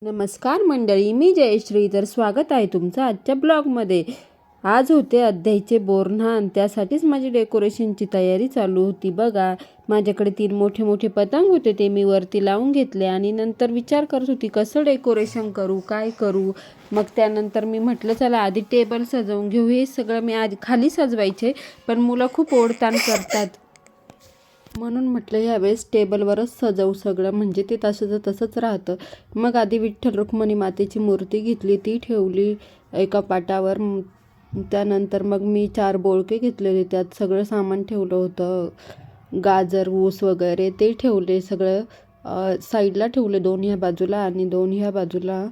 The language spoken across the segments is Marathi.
नमस्कार मंडळी, मी जयश्री. तर स्वागत आहे तुमचं आजच्या ब्लॉगमध्ये. आज होते अध्यायचे बोरन्हाण, त्यासाठीच माझी डेकोरेशनची तयारी चालू होती. बघा, माझ्याकडे 3 मोठे मोठे पतंग होते, ते मी वरती लावून घेतले आणि नंतर विचार करत होती कसं डेकोरेशन करू, काय करू. मग त्यानंतर मी म्हटलं चला आधी टेबल सजवून घेऊ. हे सगळं मी आधी खाली सजवायचे, पण मुलं खूप ओढताण करतात, म्हणून म्हटलं ह्यावेळेस टेबलवरच सजवू सगळं, म्हणजे ते तसंच तसंच राहतं. मग आधी विठ्ठल रुक्मिणी मातेची मूर्ती घेतली, ती ठेवली एका पाटावर. त्यानंतर मग मी 4 बोळके घेतलेले, त्यात सगळं सामान ठेवलं होतं. गाजर, ऊस वगैरे ते ठेवले सगळं साईडला ठेवले, 2 ह्या बाजूला आणि 2 ह्या बाजूला.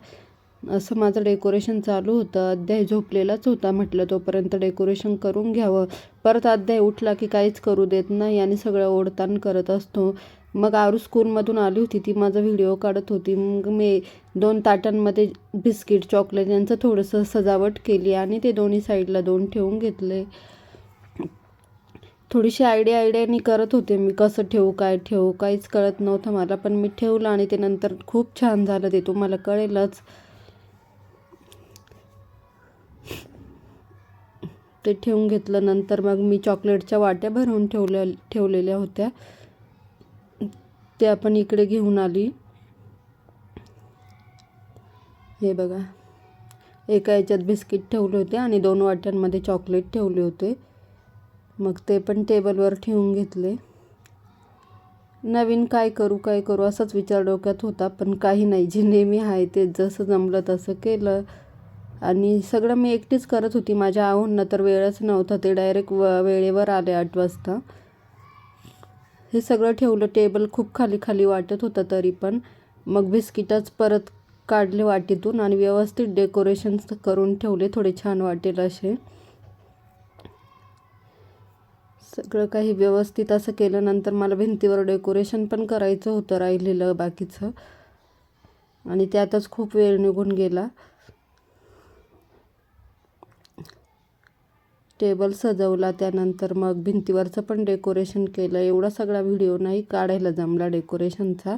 असं माझं डेकोरेशन चालू होतं. अध्याय झोपलेलाच होता, म्हटलं तोपर्यंत डेकोरेशन करून घ्यावं. परत अध्याय उठला की काहीच करू देत नाही आणि सगळं ओढताण करत असतो. मग आरू स्कूलमधून आली होती, ती माझा व्हिडिओ काढत होती. मग मी 2 ताटांमध्ये बिस्किट, चॉकलेट यांचं थोडंसं सजावट केली आणि ते दोन्ही साईडला 2 ठेवून घेतले. थोडीशी आयडियानी करत होते मी, कसं ठेवू काय ठेवू, काहीच कळत नव्हतं मला, पण मी ठेवलं आणि ते नंतर खूप छान झालं, ते तुम्हाला कळेलच. ते ठेवून घेतलं. नंतर मग मी चॉकलेटच्या वाट्या भरून ठेवलेल्या होत्या, त्या पण इकडे घेऊन आली. हे बघा, एका याच्यात बिस्किट ठेवले होते आणि 2 वाट्यांमध्ये चॉकलेट ठेवले होते. मग ते पण टेबलवर ठेवून घेतले. नवीन काय करू असाच विचार डोक्यात होता, पण काही नाही, जे नेहमी आहे ते जसं जमलं तसं केलं. आणि सगळं मी एकटीच करत होती. माझ्या आहोंना तर वेळच नव्हता, ते डायरेक्ट वेळेवर आले 8 वाजता. हे सगळं ठेवलं. टेबल खूप खाली वाटत होतं तरी पण. मग बिस्किटच परत काढले वाटीतून आणि व्यवस्थित डेकोरेशन करून ठेवले, थोडे छान वाटेल असे. सगळं काही व्यवस्थित असं केलं. नंतर मला भिंतीवर डेकोरेशन पण करायचं होतं राहिलेलं बाकीचं, आणि त्यातच खूप वेळ निघून गेला. टेबल सजवला, त्यानंतर मग भिंतीवरचं पण डेकोरेशन केलं. एवढा सगळा व्हिडिओ नाही काढायला जमला डेकोरेशनचा.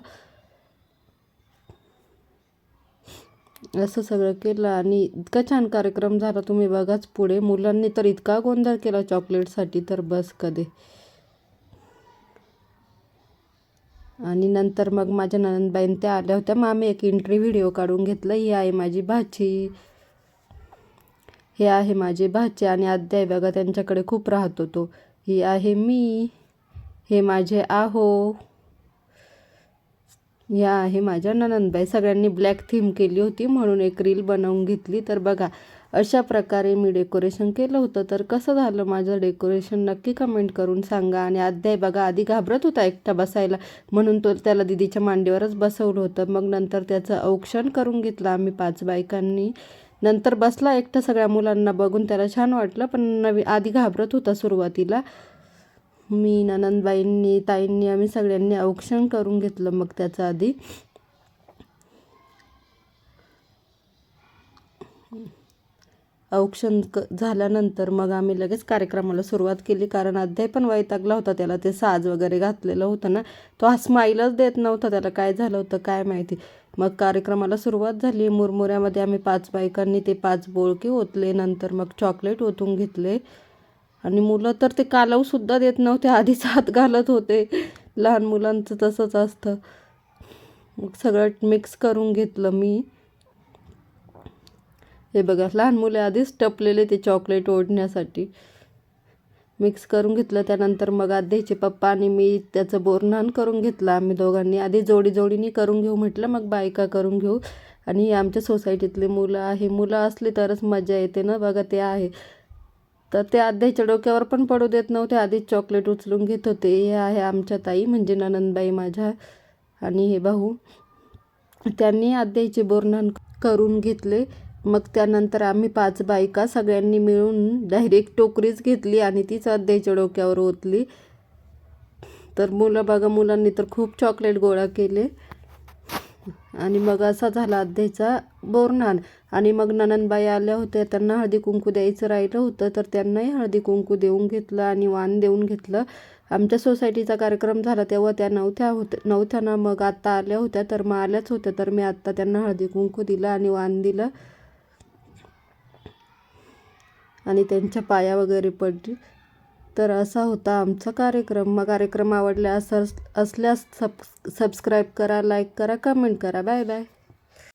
असं सगळं केलं आणि इतका छान कार्यक्रम झाला, तुम्ही बघाच पुढे. मुलांनी तर इतका गोंधळ केला चॉकलेटसाठी, तर बस कधी. आणि नंतर मग माझ्या नणंदबाईन त्या आल्या होत्या. मग आम्ही एक एंट्री व्हिडिओ काढून घेतलं. ही आहे माझी भाची, हे आहे माझे भाचे आणि अध्याय बघा त्यांच्याकडे खूप राहतो तो. ही आहे मी, हे माझे आहो, या आहे माझ्या नणंदबाई. सगळ्यांनी ब्लॅक थीम केली होती, म्हणून एक रील बनवून घेतली. तर बघा, अशा प्रकारे मी डेकोरेशन केलं होतं. तर कसं झालं माझं डेकोरेशन नक्की कमेंट करून सांगा. आणि अध्याय बघा, आधी घाबरत होता एकटा बसायला, म्हणून त्याला दिदीच्या मांडीवरच बसवलं होतं. मग नंतर त्याचं औक्षण करून घेतलं आम्ही 5 बायकांनी. नंतर बसला एकटा, सगळ्या मुलांना बघून त्याला छान वाटलं, पण आधी घाबरत होता सुरुवातीला. मी, नणंदबाईंनी, ताईंनी, आम्ही सगळ्यांनी औक्षण करून घेतलं. मग त्याचा आधी औक्षण झाल्यानंतर मग आम्ही लगेच कार्यक्रमाला सुरुवात केली, कारण अध्याय पण वैतागला होता. त्याला ते साज वगैरे घातलेलं होतं ना, तो हा स्माईलच देत नव्हता. त्याला काय झालं होतं काय माहिती. मग कार्यक्रमाला सुरुवात झाली. मुरमुऱ्यामध्ये आम्ही 5 बायकांनी ते 5 बोळके ओतले. नंतर मग चॉकलेट ओतून घेतले आणि मुलं तर ते कालवसुद्धा देत नव्हते, आधीच हात घालत होते. लहान मुलांचं तसंच असतं. मग सगळं मिक्स करून घेतलं मी. हे बघा, लहान मुले आधीच टपलेले ते चॉकलेट ओढण्यासाठी. मिक्स करून घेतलं. त्यानंतर मग अध्यायचे पप्पा आणि मी त्याचं बोरन्हाण करून घेतलं. आम्ही दोघांनी आधी जोडीने करून घेऊ म्हटलं, मग बायका करून घेऊ. आणि आमच्या सोसायटीतले मुलं आहे, मुलं असली तरच मजा येते ना. बघा, ते आहे. तर ते अध्यायच्या डोक्यावर पण पडू देत नव्हते, आधीच चॉकलेट उचलून घेत होते. हे आहे आमच्या ताई, म्हणजे नणंदबाई माझ्या, आणि हे भाऊ. त्यांनी अध्यायचे बोरन्हाण करून घेतले. मग त्यानंतर आम्ही 5 बायका सगळ्यांनी मिळून डायरेक्ट टोकरीच घेतली आणि तीच अध्यायच्या डोक्यावर ओतली. तर मुलं बघा, मुलांनी तर खूप चॉकलेट गोळा केले. आणि मग असा झाला अध्यायचा बोरन्हाण. आणि मग नणंदबाई आल्या होत्या, त्यांना हळदी कुंकू द्यायचं राहिलं होतं, तर त्यांनाही हळदी कुंकू देऊन घेतलं आणि वाण देऊन घेतलं. आमच्या सोसायटीचा कार्यक्रम झाला तेव्हा त्या नव्हत्या ना, मग आत्ता आल्या होत्या, तर मग आल्याच होत्या, तर मी आत्ता त्यांना हळदी कुंकू दिलं आणि वाण दिलं आणि त्यांच्या पाया वगैरे पडली. तर असा होता आमचा कार्यक्रम. मग कार्यक्रम आवडला असल्यास सबस्क्राईब करा, लाईक करा, कमेंट करा. Bye bye.